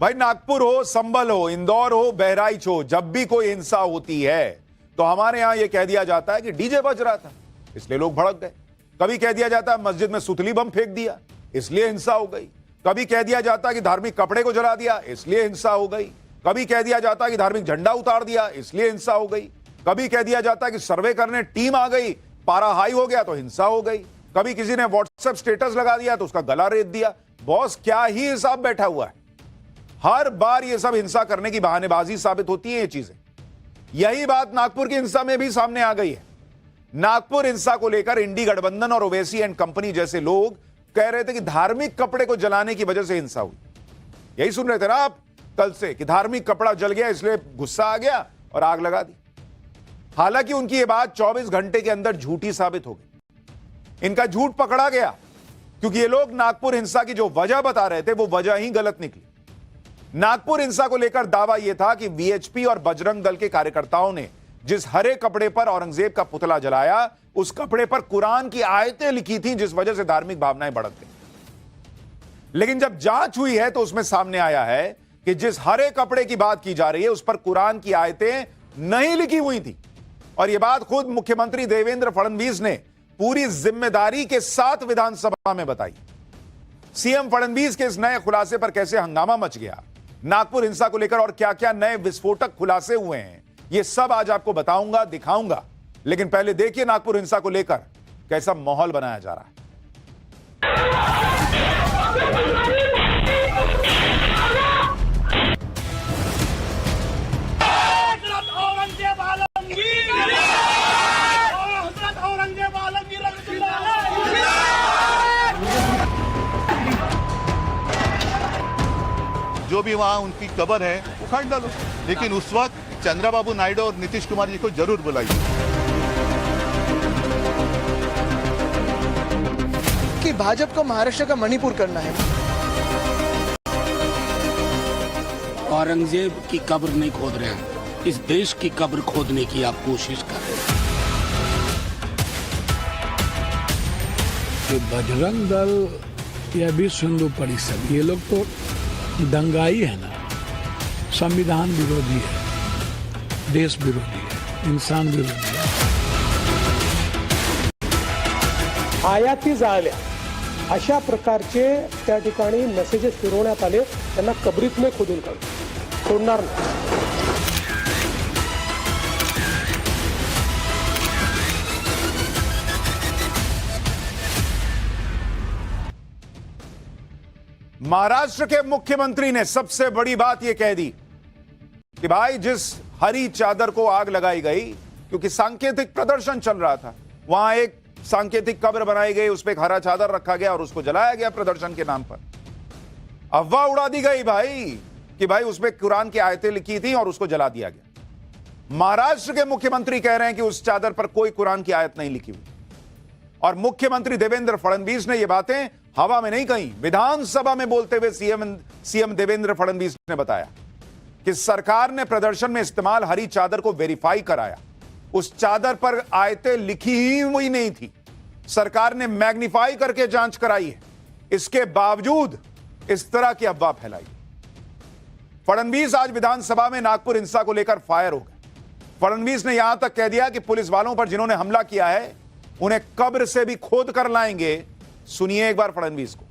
भाई नागपुर हो, संभल हो, इंदौर हो, बहराइच हो, जब भी कोई हिंसा होती है तो हमारे यहां यह कह दिया जाता है कि डीजे बज रहा था इसलिए लोग भड़क गए। कभी कह दिया जाता है मस्जिद में सुतली बम फेंक दिया इसलिए हिंसा हो गई। कभी कह दिया जाता है कि धार्मिक कपड़े को जला दिया इसलिए हिंसा हो गई। कभी कह दिया जाता है कि धार्मिक झंडा उतार दिया इसलिए हिंसा हो गई। कभी कह दिया जाता है कि सर्वे करने टीम आ गई, पारा हाई हो गया तो हिंसा हो गई। कभी किसी ने व्हाट्सएप स्टेटस लगा दिया तो उसका गला रेत दिया। बॉस क्या ही हिसाब बैठा हुआ है। हर बार ये सब हिंसा करने की बहानेबाजी साबित होती है ये चीजें। यही बात नागपुर की हिंसा में भी सामने आ गई है। नागपुर हिंसा को लेकर इंडी गठबंधन और ओवैसी एंड कंपनी जैसे लोग कह रहे थे कि धार्मिक कपड़े को जलाने की वजह से हिंसा हुई। यही सुन रहे थे ना आप कल से कि धार्मिक कपड़ा जल गया इसलिए गुस्सा आ गया और आग लगा दी। हालांकि उनकी यह बात 24 घंटे के अंदर झूठी साबित हो गई। इनका झूठ पकड़ा गया क्योंकि ये लोग नागपुर हिंसा की जो वजह बता रहे थे वो वजह ही गलत निकली। नागपुर हिंसा को लेकर दावा यह था कि वीएचपी और बजरंग दल के कार्यकर्ताओं ने जिस हरे कपड़े पर औरंगजेब का पुतला जलाया उस कपड़े पर कुरान की आयतें लिखी थी जिस वजह से धार्मिक भावनाएं भड़क गई। लेकिन जब जांच हुई है तो उसमें सामने आया है कि जिस हरे कपड़े की बात की जा रही है उस पर कुरान की आयतें नहीं लिखी हुई थी। और यह बात खुद मुख्यमंत्री देवेंद्र फडणवीस ने पूरी जिम्मेदारी के साथ विधानसभा में बताई। सीएम फडणवीस के इस नए खुलासे पर कैसे हंगामा मच गया, नागपुर हिंसा को लेकर और क्या क्या नए विस्फोटक खुलासे हुए हैं, यह सब आज आपको बताऊंगा, दिखाऊंगा। लेकिन पहले देखिए नागपुर हिंसा को लेकर कैसा माहौल बनाया जा रहा है। जो भी वहाँ उनकी कब्र है उखाड़ डालो, लेकिन उस वक्त चंद्रबाबू नायडू और नीतीश कुमार जी को जरूर बुलाइए। कि भाजपा को महाराष्ट्र का मणिपुर करना है। औरंगजेब की कब्र नहीं खोद रहे हैं, इस देश की कब्र खोदने की आप कोशिश कर रहे हैं। कि बजरंग दल या विश्व हिंदू परिषद ये लोग तो दंगाई है ना, संविधान विरोधी है, देश विरोधी है, इंसान विरोधी है। आयाती जाळल्या अशा प्रकारचे त्या ठिकाणी मेसेजेस फिरवण्यात आले, त्यांना कबरीत में खोदून काढू सोडणार नाही। महाराष्ट्र के मुख्यमंत्री ने सबसे बड़ी बात यह कह दी कि भाई जिस हरी चादर को आग लगाई गई क्योंकि सांकेतिक प्रदर्शन चल रहा था, वहां एक सांकेतिक कब्र बनाई गई, उस पर एक हरा चादर रखा गया और उसको जलाया गया प्रदर्शन के नाम पर। अफवाह उड़ा दी गई भाई कि भाई उसमें कुरान की आयतें लिखी थी और उसको जला दिया गया। महाराष्ट्र के मुख्यमंत्री कह रहे हैं कि उस चादर पर कोई कुरान की आयत नहीं लिखी हुई। और मुख्यमंत्री देवेंद्र फडणवीस ने यह बातें हवा में नहीं कही, विधानसभा में बोलते हुए सीएम देवेंद्र फडणवीस ने बताया कि सरकार ने प्रदर्शन में इस्तेमाल हरी चादर को वेरीफाई कराया। उस चादर पर आयतें लिखी ही हुई नहीं थी, सरकार ने मैग्नीफाई करके जांच कराई है। इसके बावजूद इस तरह की अफवाह फैलाई। फडणवीस आज विधानसभा में नागपुर हिंसा को लेकर फायर हो गए। फडणवीस ने यहां तक कह दिया कि पुलिस वालों पर जिन्होंने हमला किया है उन्हें कब्र से भी खोद कर लाएंगे। सुनिए एक बार फडणवीस को।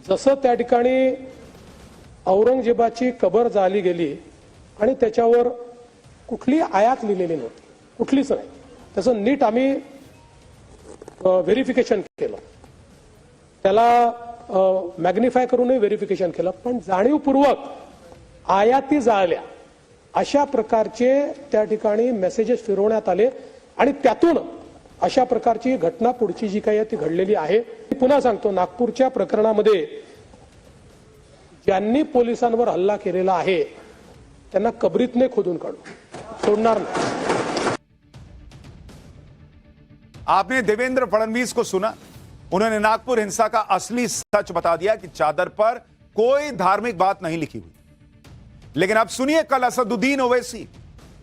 जसं त्या ठिकाणी औरंगजेबाची कबर जाळली गेली आणि त्याच्यावर कुठली आयात लिहिलेली नव्हती, कुठलीच नाही, त्याचं नीट आम्ही व्हेरिफिकेशन केलं, त्याला मॅग्निफाय करूनही व्हेरिफिकेशन केलं, पण जाणीवपूर्वक आयाती जाळल्या अशा प्रकारचे त्या ठिकाणी मेसेजेस फिरवण्यात आले आणि त्यातून अशा प्रकारची घटना पुढची जी काही ती घडलेली आहे। पुन्हा सांगतो, नागपूरच्या प्रकरणामध्ये ज्यांनी पोलिसांवर हल्ला केलेला आहे त्यांना कबरीतने खोदून काढू सोडणार नाही। आपने देवेंद्र फडणवीस को सुना, उन्होंने नागपुर हिंसा का असली सच बता दिया कि चादर पर कोई धार्मिक बात नहीं लिखी हुई। लेकिन अब सुनिए कल असदुद्दीन ओवैसी,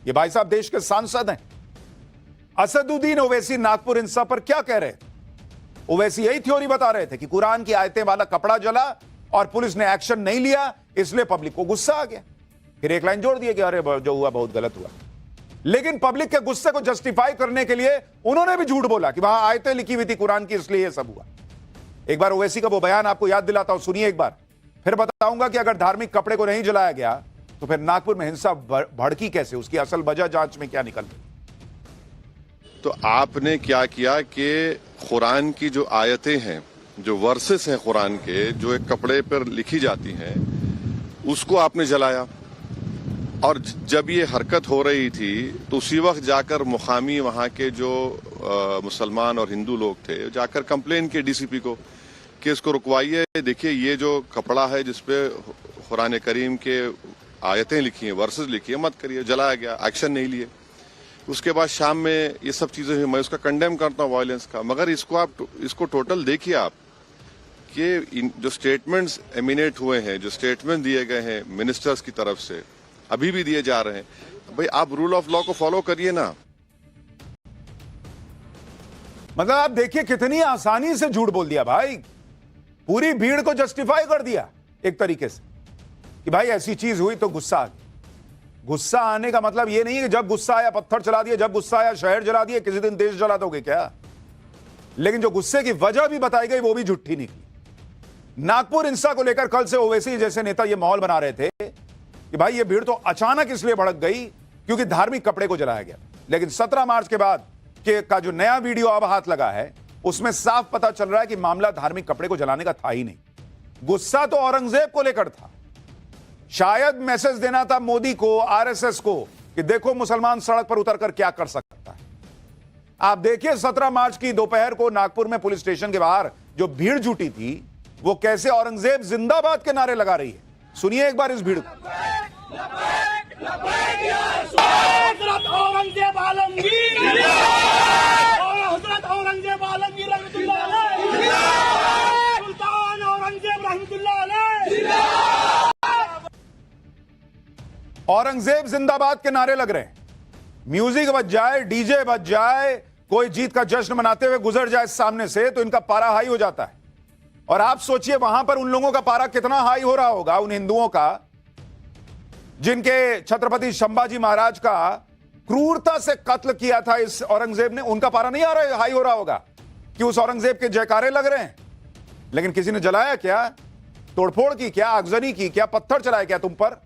ये भाई साहब देश के सांसद हैं, असदुद्दीन ओवैसी नागपुर हिंसा पर क्या कह रहे थे। ओवैसी यही थ्योरी बता रहे थे कि कुरान की आयतें वाला कपड़ा जला और पुलिस ने एक्शन नहीं लिया, इसलिए पब्लिक को गुस्सा आ गया। फिर एक लाइन जोड़ दिए कि अरे जो हुआ बहुत गलत हुआ। लेकिन पब्लिक के गुस्से को जस्टिफाई करने के लिए उन्होंने भी झूठ बोला कि वहां आयतें लिखी हुई थी कुरान की, इसलिए यह सब हुआ। एक बार ओवैसी का वो बयान आपको याद दिलाता हूं, सुनिए एक बार, फिर बताऊंगा कि अगर धार्मिक कपड़े को नहीं जलाया गया तो फिर नागपुर में हिंसा भड़की कैसे, उसकी असल वजह जांच में क्या निकल गई। तो आपने क्या किया कि कुरान की जो आयतें हैं, जो वर्सेस हैं कुरान के, जो एक कपड़े पर लिखी जाती हैं, उसको आपने जलाया। और जब ये हरकत हो रही थी तो उसी वक्त जाकर मुकामी वहां के जो मुसलमान और हिंदू लोग थे, जाकर कंप्लेन किए डीसीपी को कि इसको रुकवाइए, देखिए ये जो कपड़ा है जिसपे कुरान करीम के आयतें लिखी हैं, वर्सेस लिखी है, मत करिए। जलाया गया, एक्शन नहीं लिए। उसके बाद शाम में ये सब चीजें हुई। मैं उसका कंडेम करता हूँ वायलेंस का, मगर इसको टोटल देखिए आप कि जो स्टेटमेंट्स एमिनेट हुए हैं, जो स्टेटमेंट दिए गए हैं मिनिस्टर्स की तरफ से, अभी भी दिए जा रहे हैं, भाई आप रूल ऑफ लॉ को फॉलो करिए ना। मतलब आप देखिए कितनी आसानी से झूठ बोल दिया भाई, पूरी भीड़ को जस्टिफाई कर दिया एक तरीके से कि भाई ऐसी चीज हुई तो गुस्सा आ गया। गुस्सा आने का मतलब यह नहीं है कि जब गुस्सा आया पत्थर चला दिए, जब गुस्सा आया शहर जला दिए, किसी दिन देश जला दोगे क्या। लेकिन जो गुस्से की वजह भी बताई गई वो भी झूठी निकली। नागपुर हिंसा को लेकर कल से ओवैसी जैसे नेता यह माहौल बना रहे थे कि भाई ये भीड़ तो अचानक इसलिए भड़क गई क्योंकि धार्मिक कपड़े को जलाया गया। लेकिन 17 मार्च के बाद का जो नया वीडियो अब हाथ लगा है उसमें साफ पता चल रहा है कि मामला धार्मिक कपड़े को जलाने का था ही नहीं। गुस्सा तो औरंगजेब को लेकर था। शायद मैसेज देना था मोदी को, आरएसएस को कि देखो मुसलमान सड़क पर उतरकर क्या कर सकता है। आप देखिए 17 मार्च की दोपहर को नागपुर में पुलिस स्टेशन के बाहर जो भीड़ जुटी थी वो कैसे औरंगजेब जिंदाबाद के नारे लगा रही है। सुनिए एक बार इस भीड़ को। औरंगजेब आलमगीर, हजरत औरंगजेब आलमगीर रहमतुल्लाह अलैह, सुल्तान औरंगजेब रहमतुल्लाह अलैह। औरंगजेब जिंदाबाद के नारे लग रहे हैं। म्यूजिक बज जाए, डीजे बज जाए, कोई जीत का जश्न मनाते हुए गुजर जाए सामने से तो इनका पारा हाई हो जाता है। और आप सोचिए वहां पर उन लोगों का पारा कितना हाई हो रहा होगा, उन हिंदुओं का जिनके छत्रपति संभाजी महाराज का क्रूरता से कत्ल किया था इस औरंगजेब ने। उनका पारा नहीं आ रहा, हाई हो रहा होगा कि उस औरंगजेब के जयकारे लग रहे हैं। लेकिन किसी ने जलाया क्या, तोड़फोड़ की क्या, आगजनी की क्या, पत्थर चलाया क्या तुम पर।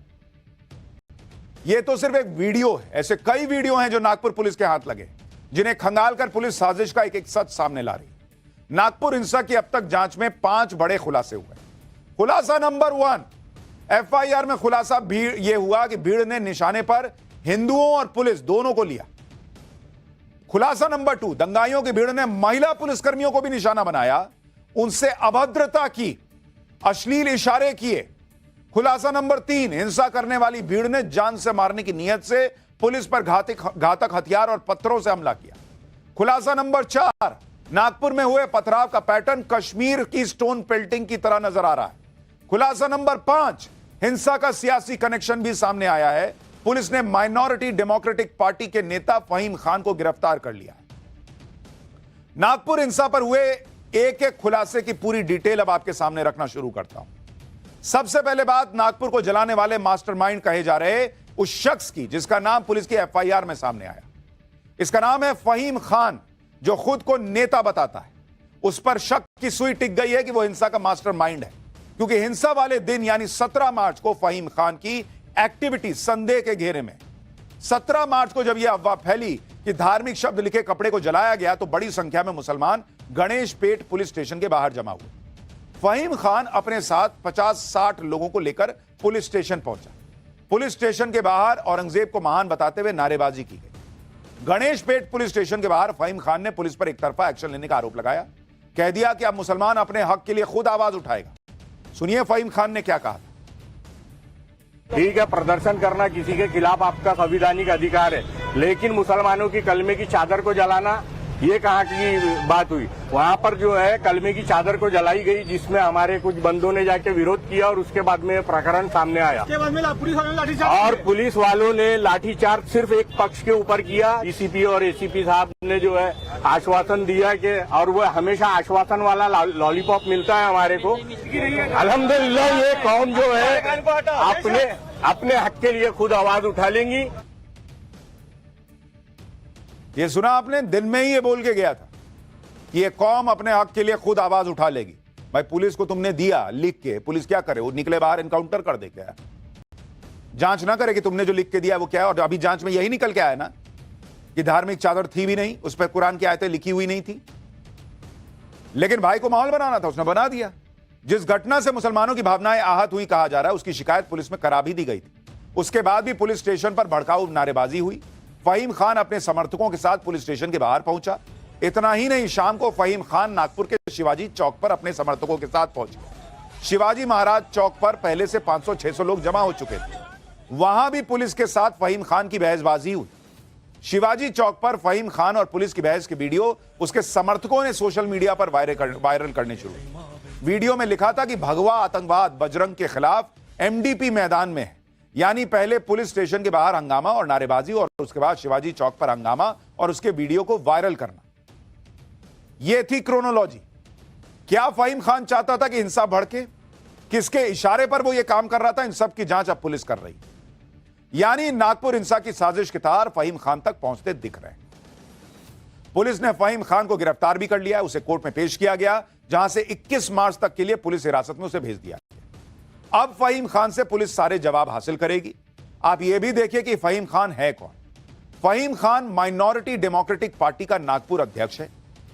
यह तो सिर्फ एक वीडियो है, ऐसे कई वीडियो हैं जो नागपुर पुलिस के हाथ लगे, जिन्हें खंगालकर पुलिस साजिश का एक एक सच सामने ला रही है। नागपुर हिंसा की अब तक जांच में 5 बड़े खुलासे हुए। खुलासा नंबर 1, एफआईआर में खुलासा यह हुआ कि भीड़ ने निशाने पर हिंदुओं और पुलिस दोनों को लिया। खुलासा नंबर 2, दंगाइयों की भीड़ ने महिला पुलिसकर्मियों को भी निशाना बनाया, उनसे अभद्रता की, अश्लील इशारे किए। खुलासा नंबर 3, हिंसा करने वाली भीड़ ने जान से मारने की नीयत से पुलिस पर घातक हथियार और पत्थरों से हमला किया। खुलासा नंबर 4, नागपुर में हुए पथराव का पैटर्न कश्मीर की स्टोन पेल्टिंग की तरह नजर आ रहा है। खुलासा नंबर 5, हिंसा का सियासी कनेक्शन भी सामने आया है। पुलिस ने माइनॉरिटी डेमोक्रेटिक पार्टी के नेता फहीम खान को गिरफ्तार कर लिया। नागपुर हिंसा पर हुए एक एक खुलासे की पूरी डिटेल अब आपके सामने रखना शुरू करता हूं। सबसे पहले बात नागपुर को जलाने वाले मास्टरमाइंड कहे जा रहे उस शख्स की जिसका नाम पुलिस की एफआईआर में सामने आया। इसका नाम है फहीम खान, जो खुद को नेता बताता है। उस पर शक की सुई टिक गई है कि वो हिंसा का मास्टरमाइंड है, क्योंकि हिंसा वाले दिन यानी 17 मार्च को फहीम खान की एक्टिविटी संदेह के घेरे में। 17 मार्च को जब यह अफवाह फैली कि धार्मिक शब्द लिखे कपड़े को जलाया गया तो बड़ी संख्या में मुसलमान गणेश पेट पुलिस स्टेशन के बाहर जमा हुए। फहीम खान अपने साथ 50-60 लोगों को लेकर पुलिस स्टेशन पहुंचा। पुलिस स्टेशन के बाहर औरंगजेब को महान बताते हुए नारेबाजी की गई। गणेश पेट पुलिस स्टेशन के बाहर फहीम खान ने पुलिस पर एक तरफा एक्शन लेने का आरोप लगाया। कह दिया कि अब मुसलमान अपने हक के लिए खुद आवाज उठाएगा। सुनिए फहीम खान ने क्या कहा। ठीक है, प्रदर्शन करना किसी के खिलाफ आपका संवैधानिक अधिकार है, लेकिन मुसलमानों की कलमे की चादर को जलाना ये कहाँ की बात हुई? वहाँ पर जो है कलमे की चादर को जलाई गई, जिसमें हमारे कुछ बंदों ने जाके विरोध किया और उसके बाद में प्रकरण सामने आया और पुलिस वालों ने लाठीचार्ज सिर्फ एक पक्ष के ऊपर किया। डीसीपी और एसीपी साहब ने जो है आश्वासन दिया कि, और वो हमेशा आश्वासन वाला लॉलीपॉप मिलता है हमारे को। अल्हम्दुलिल्लाह ये कौम जो है अपने हक के लिए खुद आवाज उठा लेंगी। ये सुना आपने? दिन में ही ये बोल के गया था कि ये कौम अपने हक के लिए खुद आवाज उठा लेगी। भाई पुलिस को तुमने दिया लिख के, पुलिस क्या करे? वो निकले बाहर एनकाउंटर कर दे। क्या जांच ना करे कि तुमने जो लिख के दिया वो क्या है? और अभी जांच में यही निकल के आया ना कि धार्मिक चादर थी भी नहीं, उस पर कुरान की आयतें लिखी हुई नहीं थी। लेकिन भाई को माहौल बनाना था, उसने बना दिया। जिस घटना से मुसलमानों की भावनाएं आहत हुई कहा जा रहा है, उसकी शिकायत पुलिस में करा भी दी गई थी। उसके बाद भी पुलिस स्टेशन पर भड़काऊ नारेबाजी हुई। फहीम खान अपने समर्थकों के साथ पुलिस स्टेशन के बाहर पहुंचा। इतना ही नहीं, शाम को फहीम खान नागपुर के शिवाजी चौक पर अपने समर्थकों के साथ पहुंचे। शिवाजी महाराज चौक पर पहले से 500-600 लोग जमा हो चुके थे। वहां भी पुलिस के साथ फहीम खान की बहसबाजी हुई। शिवाजी चौक पर फहीम खान और पुलिस की बहस के वीडियो उसके समर्थकों ने सोशल मीडिया पर वायरल करने शुरू किए। वीडियो में लिखा था कि भगवा आतंकवाद बजरंग के खिलाफ एमडीपी मैदान में है। यानी पहले पुलिस स्टेशन के बाहर हंगामा और नारेबाजी और उसके बाद शिवाजी चौक पर हंगामा और उसके वीडियो को वायरल करना। यह थी क्रोनोलॉजी। क्या फहीम खान चाहता था कि हिंसा भड़के? किसके इशारे पर वो ये काम कर रहा था? इन सब की जांच अब पुलिस कर रही। यानी नागपुर हिंसा की साजिश के तार फहीम खान तक पहुंचते दिख रहे हैं। पुलिस ने फहीम खान को गिरफ्तार भी कर लिया। उसे कोर्ट में पेश किया गया, जहां से 21 मार्च तक के लिए पुलिस हिरासत में उसे भेज दिया। अब फहीम खान से पुलिस सारे जवाब हासिल करेगी। आप यह भी देखिए कि फहीम खान है कौन। Fahim Khan Minority Democratic Party का नागपुर अध्यक्ष है।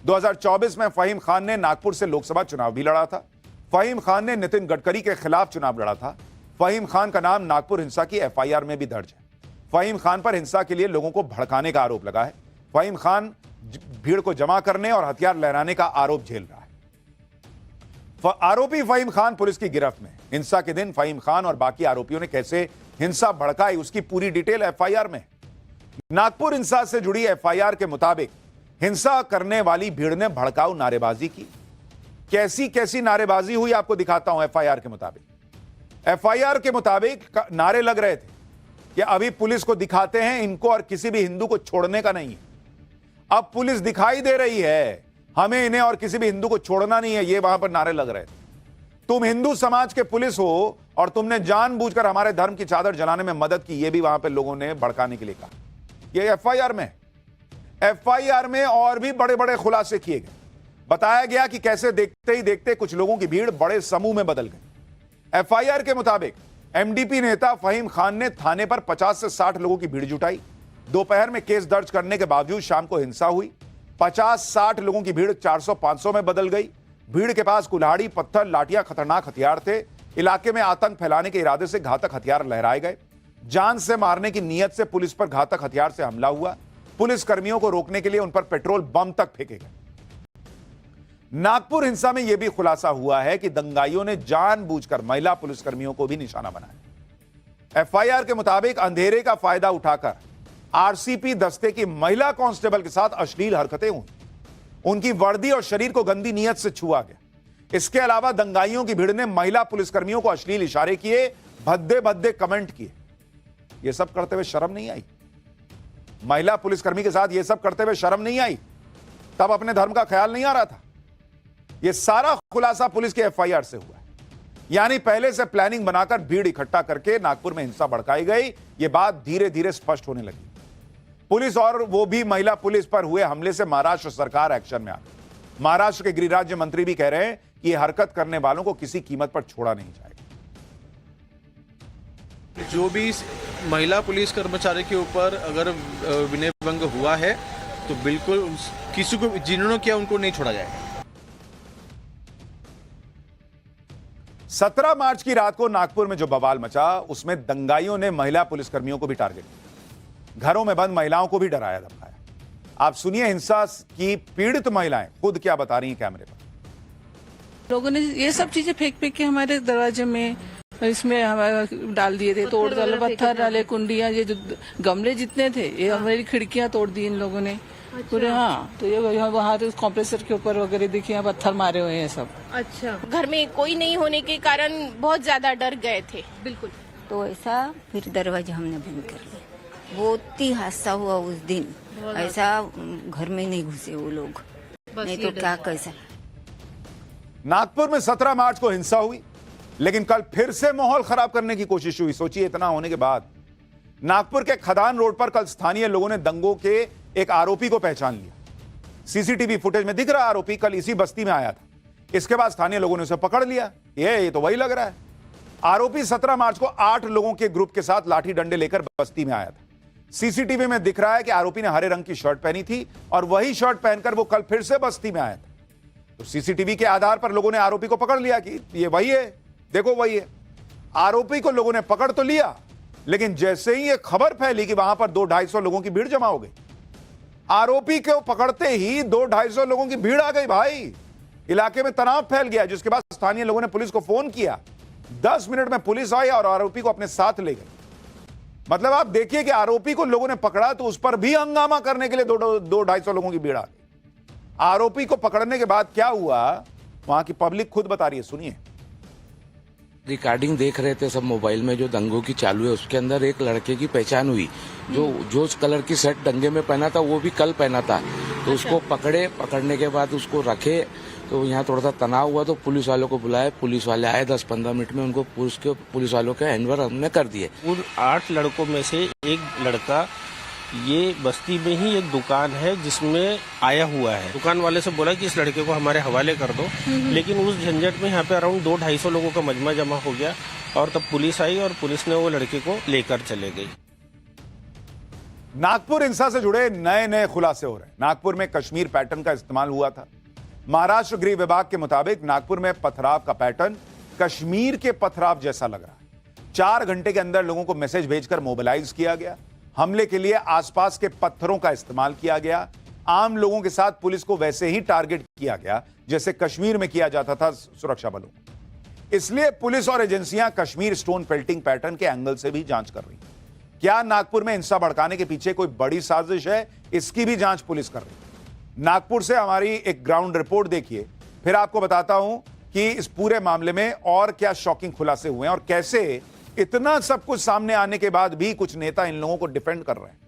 2024 में फहीम खान ने नागपुर से लोकसभा चुनाव भी लड़ा था। फहीम खान ने नितिन गडकरी के खिलाफ चुनाव लड़ा था। फहीम खान का नाम नागपुर हिंसा की एफआईआर में भी दर्ज है। फहीम खान पर हिंसा के लिए लोगों को भड़काने का आरोप लगा है। फहीम खान भीड़ को जमा करने और हथियार लहराने का आरोप झेल रहा है। आरोपी फहीम खान पुलिस की गिरफ्त में। हिंसा के दिन फहीम खान और बाकी आरोपियों ने कैसे हिंसा भड़काई, उसकी पूरी डिटेल एफआईआर में। नागपुर हिंसा से जुड़ी एफआईआर के मुताबिक हिंसा करने वाली भीड़ ने भड़काऊ नारेबाजी की। कैसी कैसी नारेबाजी हुई आपको दिखाता हूं। एफआईआर के मुताबिक नारे लग रहे थे कि अभी पुलिस को दिखाते हैं इनको और किसी भी हिंदू को छोड़ने का नहीं है। अब पुलिस दिखाई दे रही है, हमें इन्हें और किसी भी हिंदू को छोड़ना नहीं है। ये वहां पर नारे लग रहे थे। तुम हिंदू समाज के पुलिस हो और तुमने जानबूझकर हमारे धर्म की चादर जलाने में मदद की। ये भी वहां पर लोगों ने भड़काने के लिए कहा। ये एफआईआर में और भी बड़े बड़े खुलासे किए गए। बताया गया कि कैसे देखते ही देखते कुछ लोगों की भीड़ बड़े समूह में बदल गई। एफआईआर के मुताबिक एमडीपी नेता फहीम खान ने थाने पर 50 से 60 लोगों की भीड़ जुटाई। दोपहर में केस दर्ज करने के बावजूद शाम को हिंसा हुई। 50-60 लोगों की भीड़ 400-500 में बदल गई। भीड़ के पास कुल्हाड़ी, पत्थर, लाठियां, खतरनाक हथियार थे। इलाके में आतंक फैलाने के इरादे से घातक हथियार लहराए गए। जान से मारने की नीयत से पुलिस पर घातक हथियार से हमला हुआ। पुलिस कर्मियों को रोकने के लिए उन पर पेट्रोल बम तक फेंके गए। नागपुर हिंसा में यह भी खुलासा हुआ है कि दंगाइयों ने जानबूझकर महिला पुलिसकर्मियों को भी निशाना बनाया। एफआईआर के मुताबिक अंधेरे का फायदा उठाकर आरसीपी दस्ते की महिला कांस्टेबल के साथ अश्लील हरकतें हुई। उनकी वर्दी और शरीर को गंदी नीयत से छुआ गया। इसके अलावा दंगाइयों की भीड़ ने महिला पुलिसकर्मियों को अश्लील इशारे किए, भद्दे भद्दे कमेंट किए। यह सब करते हुए शर्म नहीं आई? महिला पुलिसकर्मी के साथ यह सब करते हुए शर्म नहीं आई? तब अपने धर्म का ख्याल नहीं आ रहा था? यह सारा खुलासा पुलिस के एफआईआर से हुआ है। यानी पहले से प्लानिंग बनाकर भीड़ इकट्ठा करके नागपुर में हिंसा भड़काई गई। यह बात धीरे धीरे स्पष्ट होने लगी। पुलिस और वो भी महिला पुलिस पर हुए हमले से महाराष्ट्र सरकार एक्शन में आ गई। महाराष्ट्र के गृह राज्य मंत्री भी कह रहे हैं कि यह हरकत करने वालों को किसी कीमत पर छोड़ा नहीं जाएगा। जो भी महिला पुलिस कर्मचारी के ऊपर अगर विनय भंग हुआ है तो बिल्कुल किसी को, जिन्होंने किया उनको नहीं छोड़ा जाएगा। 17 मार्च की रात को नागपुर में जो बवाल मचा, उसमें दंगाइयों ने महिला पुलिसकर्मियों को भी टारगेट किया। घरों में बंद महिलाओं को भी डराया धमकाया। आप सुनिए हिंसा की पीड़ित महिलाएं खुद क्या बता रही हैं कैमरे पर। लोगों ने ये सब चीजें फेंक फेंक के हमारे दरवाजे में इसमें डाल दिए थे, तोड़ डाले, पत्थर डाले, कुंडियां, ये जो गमले जितने थे ये हमारी खिड़कियां तोड़ दी इन लोगों ने। पूरे। हाँ, तो ये वहाँ तो कॉम्प्रेसर के ऊपर वगैरह देखिए पत्थर मारे हुए हैं सब। अच्छा, घर में कोई नहीं होने के कारण बहुत ज्यादा डर गए थे। बिल्कुल। तो ऐसा फिर दरवाजा हमने बंद कर लिया। बहुत ही हादसा हुआ उस दिन, ऐसा घर में नहीं घुसे वो लोग, नहीं तो क्या कैसा। नागपुर में 17 मार्च को हिंसा हुई, लेकिन कल फिर से माहौल खराब करने की कोशिश हुई। सोचिए, इतना होने के बाद नागपुर के खदान रोड पर कल स्थानीय लोगों ने दंगों के एक आरोपी को पहचान लिया। सीसीटीवी फुटेज में दिख रहा आरोपी कल इसी बस्ती में आया था। इसके बाद स्थानीय लोगों ने उसे पकड़ लिया। ये तो वही लग रहा है। आरोपी 17 मार्च को 8 लोगों के ग्रुप के साथ लाठी डंडे लेकर बस्ती में आया था। सीसीटीवी में दिख रहा है कि आरोपी ने हरे रंग की शर्ट पहनी थी और वही शर्ट पहनकर वो कल फिर से बस्ती में आया था। तो सीसीटीवी के आधार पर लोगों ने आरोपी को पकड़ लिया कि ये वही है, देखो वही है। आरोपी को लोगों ने पकड़ तो लिया, लेकिन जैसे ही ये खबर फैली कि वहां पर 200-250 लोगों की भीड़ जमा हो गई, आरोपी को पकड़ते ही 200-250 लोगों की भीड़ आ गई। भाई, इलाके में तनाव फैल गया, जिसके बाद स्थानीय लोगों ने पुलिस को फोन किया। 10 मिनट में पुलिस आई और आरोपी को अपने साथ ले गई। मतलब आप देखिए कि आरोपी को लोगों ने पकड़ा तो उस पर भी हंगामा करने के लिए 200-250 लोगों की भीड़ आ गई। आरोपी को पकड़ने के बाद क्या हुआ, वहां की पब्लिक खुद बता रही है, सुनिए। रिकॉर्डिंग देख रहे थे सब मोबाइल में, जो दंगों की चालू है उसके अंदर एक लड़के की पहचान हुई जो कलर की शर्ट दंगे में पहना था, वो भी कल पहना था। तो उसको पकड़ने के बाद उसको रखे, तो यहाँ थोड़ा सा तनाव हुआ तो पुलिस वालों को बुलाया। पुलिस वाले आए, 10-15 मिनट में उनको पुलिस वालों के हैंडओवर हमने कर दिए। उन 8 लड़कों में से एक लड़का ये बस्ती में ही एक दुकान है जिसमें आया हुआ है। दुकान वाले से बोला कि इस लड़के को हमारे हवाले कर दो, लेकिन उस झंझट में यहाँ पे अराउंड 200-250 लोगों का मजमा जमा हो गया और तब पुलिस आई और पुलिस ने वो लड़के को लेकर चले गई। नागपुर हिंसा से जुड़े नए खुलासे हो रहे हैं। नागपुर में कश्मीर पैटर्न का इस्तेमाल हुआ था। महाराष्ट्र गृह विभाग के मुताबिक नागपुर में पथराव का पैटर्न कश्मीर के पथराव जैसा लग रहा है। 4 घंटे के अंदर लोगों को मैसेज भेजकर मोबिलाइज किया गया। हमले के लिए आसपास के पत्थरों का इस्तेमाल किया गया। आम लोगों के साथ पुलिस को वैसे ही टारगेट किया गया जैसे कश्मीर में किया जाता था सुरक्षा बलों। इसलिए पुलिस और एजेंसियां कश्मीर स्टोन पेल्टिंग पैटर्न के एंगल से भी जांच कर रही हैं। क्या नागपुर में हिंसा भड़काने के पीछे कोई बड़ी साजिश है, इसकी भी जांच पुलिस कर रही है। नागपुर से हमारी एक ग्राउंड रिपोर्ट देखिए, फिर आपको बताता हूं कि इस पूरे मामले में और क्या शॉकिंग खुलासे हुए हैं और कैसे इतना सब कुछ सामने आने के बाद भी कुछ नेता इन लोगों को डिफेंड कर रहे हैं।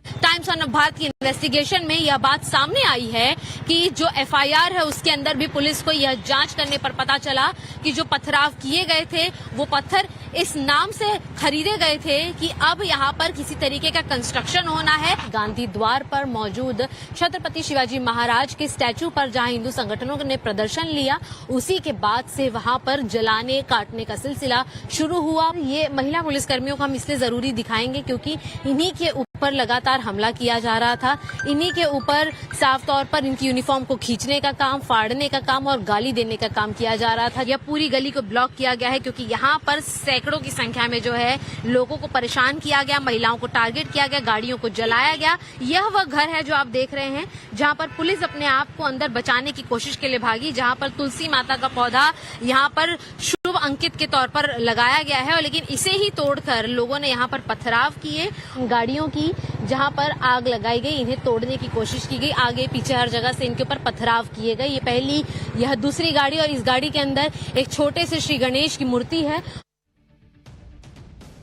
टाइम्स ऑन भारत की इन्वेस्टिगेशन में यह बात सामने आई है कि जो एफआईआर है उसके अंदर भी पुलिस को यह जांच करने पर पता चला कि जो पथराव किए गए थे वो पत्थर इस नाम से खरीदे गए थे कि अब यहाँ पर किसी तरीके का कंस्ट्रक्शन होना है। गांधी द्वार पर मौजूद छत्रपति शिवाजी महाराज के स्टैचू पर जहाँ हिंदू संगठनों ने प्रदर्शन लिया, उसी के बाद से वहाँ पर जलाने काटने का सिलसिला शुरू हुआ। ये महिला पुलिसकर्मियों को हम इसलिए जरूरी दिखाएंगे क्योंकि इन्हीं के ऊपर लगातार हमला किया जा रहा था। इन्हीं के ऊपर साफ तौर पर इनकी यूनिफॉर्म को खींचने का काम, फाड़ने का काम और गाली देने का काम किया जा रहा था। यह पूरी गली को ब्लॉक किया गया है क्योंकि यहाँ पर सैकड़ों की संख्या में जो है लोगों को परेशान किया गया, महिलाओं को टारगेट किया गया, गाड़ियों को जलाया गया। यह वह घर है जो आप देख रहे हैं जहाँ पर पुलिस अपने आप को अंदर बचाने की कोशिश के लिए भागी, जहाँ पर तुलसी माता का पौधा यहाँ पर शुभ अंकित के तौर पर लगाया गया है, लेकिन इसे ही तोड़कर लोगों ने यहाँ पर पथराव किए। गाड़ियों की जहाँ पर आग लगाई गई, इन्हें तोड़ने की कोशिश की गई, आगे पीछे हर जगह से इनके ऊपर पथराव किए गए। ये पहली, यह दूसरी गाड़ी और इस गाड़ी के अंदर एक छोटे से श्री गणेश की मूर्ति है।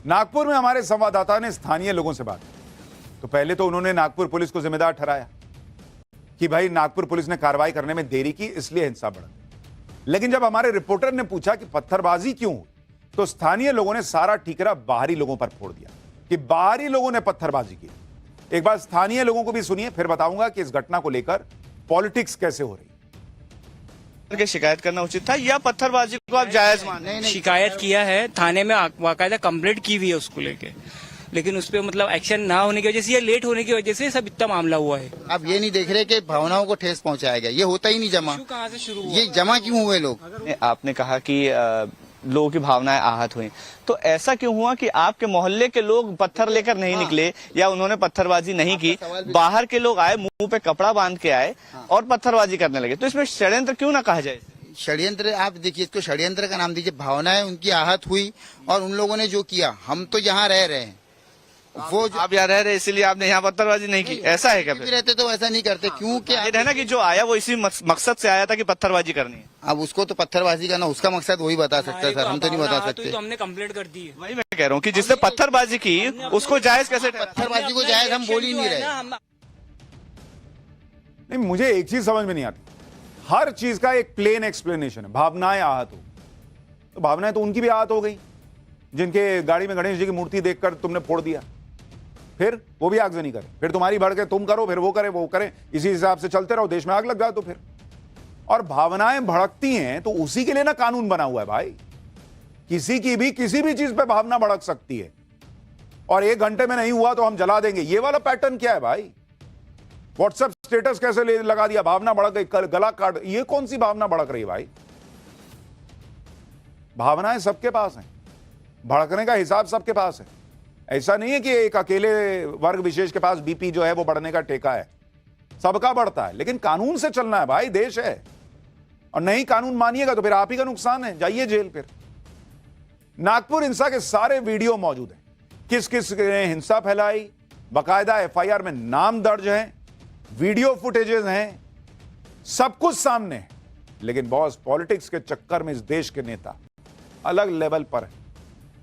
नागपुर में हमारे संवाददाता ने स्थानीय लोगों से बात की तो पहले तो उन्होंने नागपुर पुलिस को जिम्मेदार ठहराया कि भाई नागपुर पुलिस ने कार्रवाई करने में देरी की, इसलिए हिंसा बढ़ गई। लेकिन जब हमारे रिपोर्टर ने पूछा कि पत्थरबाजी क्यों हुई, तो स्थानीय लोगों ने सारा ठीकरा बाहरी लोगों पर फोड़ दिया कि बाहरी लोगों ने पत्थरबाजी की। एक बार स्थानीय लोगों को भी सुनिए, फिर बताऊंगा कि इस घटना को लेकर पॉलिटिक्स कैसे हो रही। शिकायत करना उचित था या पत्थरबाजी को आप जायज मान? नहीं, शिकायत किया है, थाने में बाकायदा कंप्लेंट की हुई है उसको लेके, लेकिन उस पर मतलब एक्शन ना होने की वजह से या लेट होने की वजह से सब इतना मामला हुआ है। अब ये नहीं देख रहे कि भावनाओं को ठेस पहुंचाया गया, ये होता ही नहीं जमा। कहाँ से शुरू हुआ? ये जमा क्यों हुए लोग? आपने कहा कि लोगों की भावनाएं आहत हुई, तो ऐसा क्यों हुआ कि आपके मोहल्ले के लोग पत्थर लेकर नहीं निकले या उन्होंने पत्थरबाजी नहीं की, बाहर के लोग आए, मुंह पे कपड़ा बांध के आए और पत्थरबाजी करने लगे? तो इसमें षड्यंत्र क्यों ना कहा जाए? षड्यंत्र आप देखिए, इसको षड्यंत्र का नाम दीजिए। भावनाएं उनकी आहत हुई और उन लोगों ने जो किया, हम तो यहाँ रह रहे हैं, वो आप यहाँ रह रहे इसीलिए आपने यहाँ पत्थरबाजी नहीं की, ऐसा है क्या? भी रहते तो ऐसा नहीं करते, क्योंकि ये है ना कि जो आया वो इसी मकसद से आया था कि पत्थरबाजी करनी है। अब उसको तो पत्थरबाजी करना उसका मकसद वही बता सकता है सर, हम तो नहीं बता सकते। तो हमने कंप्लेंट कर दी है। वही मैं कह रहा हूँ कि जिसने पत्थरबाजी की उसको जायज कैसे ठहरा? पत्थरबाजी को जायज हम बोल ही नहीं रहे। नहीं, मुझे एक चीज समझ में नहीं आती, हर चीज का एक प्लेन एक्सप्लेनेशन है। भावनाएं आहत हो तो भावनाएं तो उनकी भी आहत हो गई जिनके गाड़ी में गणेश जी की मूर्ति देखकर तुमने फोड़ दिया, फिर वो भी आगजनी करे, फिर तुम्हारी भड़के तुम करो, फिर वो करे वो करे, इसी हिसाब से चलते रहो, देश में आग लग जाए तो फिर। और भावनाएं भड़कती हैं तो उसी के लिए ना कानून बना हुआ है भाई। किसी की भी किसी भी चीज पे भावना भड़क सकती है और 1 घंटे में नहीं हुआ तो हम जला देंगे, ये वाला पैटर्न क्या है भाई? व्हाट्सएप स्टेटस कैसे लगा दिया, भावना भड़क गई, गला काट, ये कौन सी भावना भड़क रही है भाई? भावनाएं सबके पास हैं, भड़कने का हिसाब सबके पास है। ऐसा नहीं है कि एक अकेले वर्ग विशेष के पास बीपी जो है वो बढ़ने का ठेका है, सबका बढ़ता है, लेकिन कानून से चलना है भाई, देश है। और नहीं कानून मानिएगा तो फिर आप ही का नुकसान है, जाइए जेल। फिर नागपुर हिंसा के सारे वीडियो मौजूद हैं, किस किस ने हिंसा फैलाई, बाकायदा एफआईआर में नाम दर्ज है, वीडियो फुटेजेस हैं, सब कुछ सामने है। लेकिन बॉस, पॉलिटिक्स के चक्कर में इस देश के नेता अलग लेवल पर है।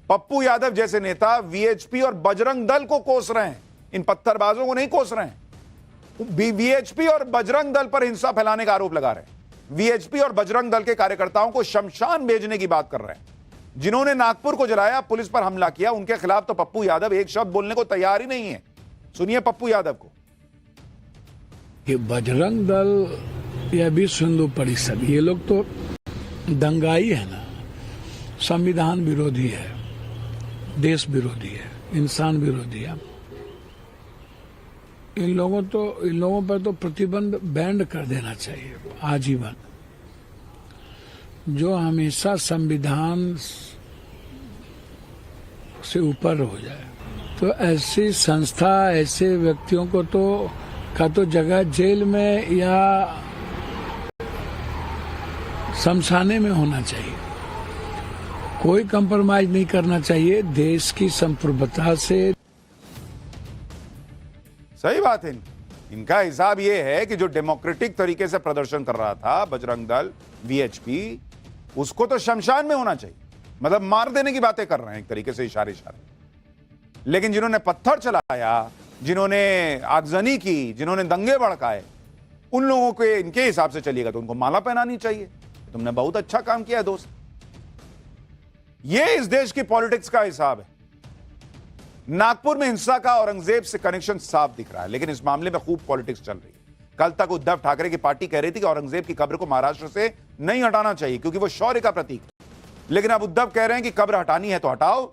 पप्पू यादव जैसे नेता वीएचपी और बजरंग दल को कोस रहे हैं, इन पत्थरबाजों को नहीं कोस रहे हैं। वीएचपी और बजरंग दल पर हिंसा फैलाने का आरोप लगा रहे हैं। वीएचपी और बजरंग दल के कार्यकर्ताओं को शमशान भेजने की बात कर रहे हैं। जिन्होंने नागपुर को जलाया, पुलिस पर हमला किया, उनके खिलाफ तो पप्पू यादव एक शब्द बोलने को तैयार ही नहीं है। सुनिए पप्पू यादव को। ये बजरंग दल या विश्व हिंदू परिषद, ये लोग तो दंगाई है ना, संविधान विरोधी है, देश विरोधी है, इंसान विरोधी है। इन लोगों पर तो प्रतिबंध बैंड कर देना चाहिए आजीवन, जो हमेशा संविधान से ऊपर हो जाए। तो ऐसी संस्था, ऐसे व्यक्तियों को तो जगह जेल में या शमशाने में होना चाहिए। कोई कंप्रोमाइज नहीं करना चाहिए देश की संप्रभुता से। सही बात है, इनका हिसाब यह है कि जो डेमोक्रेटिक तरीके से प्रदर्शन कर रहा था बजरंग दल, वीएचपी, उसको तो शमशान में होना चाहिए, मतलब मार देने की बातें कर रहे हैं एक तरीके से, इशारे इशारे। लेकिन जिन्होंने पत्थर चलाया, जिन्होंने आगजनी की, जिन्होंने दंगे भड़काए, उन लोगों के इनके हिसाब से चलिएगा तो उनको माला पहनानी चाहिए। तुमने बहुत अच्छा काम किया दोस्त। ये इस देश की पॉलिटिक्स का हिसाब है। नागपुर में हिंसा का औरंगजेब से कनेक्शन साफ दिख रहा है, लेकिन इस मामले में खूब पॉलिटिक्स चल रही है। कल तक उद्धव ठाकरे की पार्टी कह रही थी कि औरंगजेब की कब्र को महाराष्ट्र से नहीं हटाना चाहिए क्योंकि वो शौर्य का प्रतीक है। लेकिन अब उद्धव कह रहे हैं कि कब्र हटानी है तो हटाओ,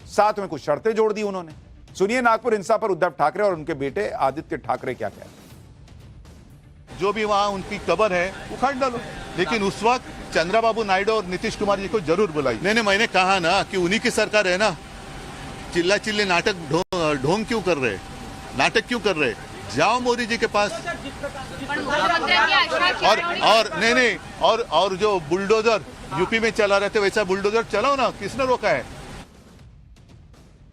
साथ में कुछ शर्तें जोड़ दी उन्होंने। सुनिए नागपुर हिंसा पर उद्धव ठाकरे और उनके बेटे आदित्य ठाकरे क्या कह रहे हैं। जो भी वहाँ उनकी कब्र है उखाड़ डालो, लेकिन उस वक्त चंद्रबाबू नायडू और नीतीश कुमार जी को जरूर बुलाई। नहीं, मैंने कहा ना कि उन्हीं की सरकार है ना, चिल्ला चिल्ले नाटक ढोंग क्यों कर रहे, नाटक क्यों कर रहे? जाओ मोदी जी के पास। और नहीं, और जो बुलडोजर यूपी में चला रहे थे वैसा बुलडोजर चलाओ ना, किसने रोका है?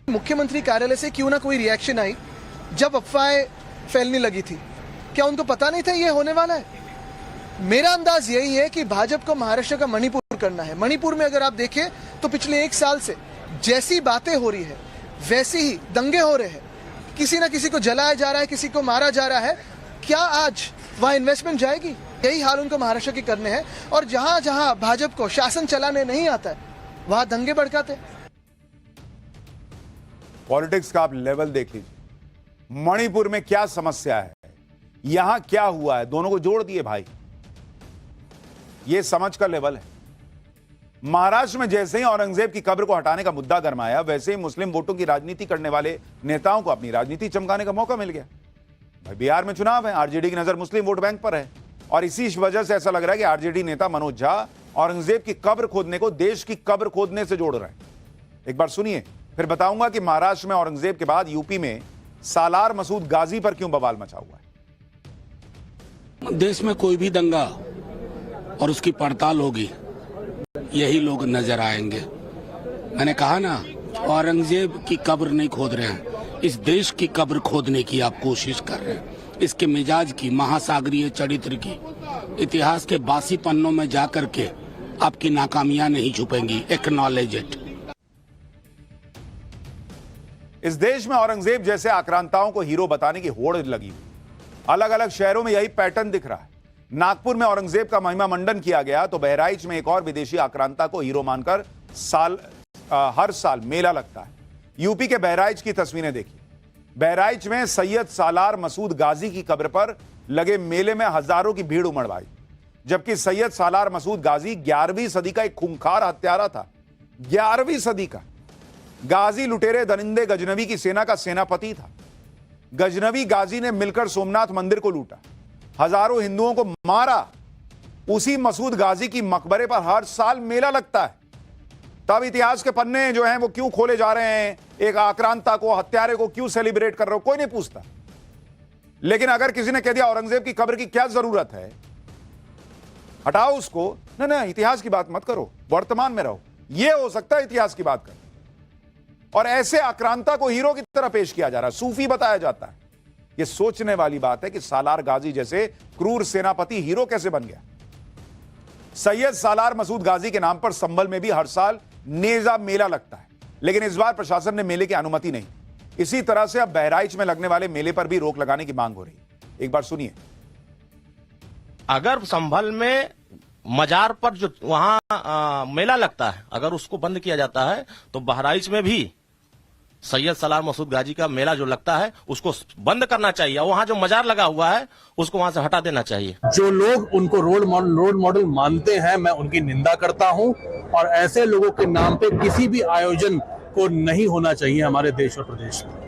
मुख्यमंत्री कार्यालय से क्यों ना कोई रिएक्शन आई जब अफवाहें फैलने लगी थी? क्या उनको पता नहीं था ये होने वाला है? मेरा अंदाज यही है कि भाजपा को महाराष्ट्र का मणिपुर करना है। मणिपुर में अगर आप देखें तो पिछले 1 साल से जैसी बातें हो रही है वैसे ही दंगे हो रहे हैं, किसी ना किसी को जलाया जा रहा है, किसी को मारा जा रहा है। क्या आज वहां इन्वेस्टमेंट जाएगी? यही हाल उनको महाराष्ट्र के करने हैं। और जहां जहां भाजपा को शासन चलाने नहीं आता है वहां दंगे भड़काते। पॉलिटिक्स का आप लेवल देख लीजिए। मणिपुर में क्या समस्या है, यहां क्या हुआ है, दोनों को जोड़ दिए भाई। यह समझ का लेवल है। महाराष्ट्र में जैसे ही औरंगजेब की कब्र को हटाने का मुद्दा गरमाया, वैसे ही मुस्लिम वोटों की राजनीति करने वाले नेताओं को अपनी राजनीति चमकाने का मौका मिल गया। भाई बिहार में चुनाव है, आरजेडी की नजर मुस्लिम वोट बैंक पर है और इसी वजह से ऐसा लग रहा है कि आरजेडी नेता मनोज झा औरंगजेब की कब्र खोदने को देश की कब्र खोदने से जोड़ रहे हैं। एक बार सुनिए, फिर बताऊंगा कि महाराष्ट्र में औरंगजेब के बाद यूपी में सालार मसूद गाजी पर क्यों बवाल मचा हुआ है। देश में कोई भी दंगा और उसकी पड़ताल होगी, यही लोग नजर आएंगे। मैंने कहा ना, औरंगजेब की कब्र नहीं खोद रहे हैं, इस देश की कब्र खोदने की आप कोशिश कर रहे हैं। इसके मिजाज की, महासागरीय चरित्र की, इतिहास के बासी पन्नों में जाकर के आपकी नाकामियां नहीं छुपेंगी। Acknowledge it. इस देश में औरंगजेब जैसे आक्रांताओं को हीरो बताने की होड़ लगी हुई। अलग अलग शहरों में यही पैटर्न दिख रहा है। नागपुर में औरंगजेब का महिमा मंडन किया गया तो बहराइच में एक और विदेशी आक्रांता को हीरो मानकर हर साल मेला लगता है। यूपी के बहराइच की तस्वीरें देखिए। बहराइच में सैयद सालार मसूद गाजी की कब्र पर लगे मेले में हजारों की भीड़ उमड़ आई, जबकि सैयद सालार मसूद गाजी 11वीं सदी का एक खूंखार हत्यारा था। 11वीं सदी का गाजी लुटेरे दरिंदे गजनवी की सेना का सेनापति था। गजनवी गाजी ने मिलकर सोमनाथ मंदिर को लूटा, हजारों हिंदुओं को मारा। उसी मसूद गाजी की मकबरे पर हर साल मेला लगता है। तब इतिहास के पन्ने जो हैं वो क्यों खोले जा रहे हैं? एक आक्रांता को, हत्यारे को क्यों सेलिब्रेट कर रहे हो? कोई नहीं पूछता। लेकिन अगर किसी ने कह दिया औरंगजेब की कब्र की क्या जरूरत है, हटाओ उसको, ना इतिहास की बात मत करो, वर्तमान में रहो, यह हो सकता है इतिहास की बात करो। और ऐसे आक्रांता को हीरो की तरह पेश किया जा रहा है, सूफी बताया जाता है। यह सोचने वाली बात है कि सालार गाजी जैसे क्रूर सेनापति हीरो कैसे बन गया। सैयद सालार मसूद गाजी के नाम पर संभल में भी हर साल नेजा मेला लगता है, लेकिन इस बार प्रशासन ने मेले की अनुमति नहीं। इसी तरह से अब बहराइच में लगने वाले मेले पर भी रोक लगाने की मांग हो रही है। एक बार सुनिए। अगर संभल में मजार पर जो वहां मेला लगता है, अगर उसको बंद किया जाता है तो बहराइच में भी सैयद सालार मसूद गाजी का मेला जो लगता है उसको बंद करना चाहिए। वहां जो मजार लगा हुआ है उसको वहां से हटा देना चाहिए। जो लोग उनको रोल मॉडल मानते हैं, मैं उनकी निंदा करता हूं, और ऐसे लोगों के नाम पे किसी भी आयोजन को नहीं होना चाहिए हमारे देश और प्रदेश में।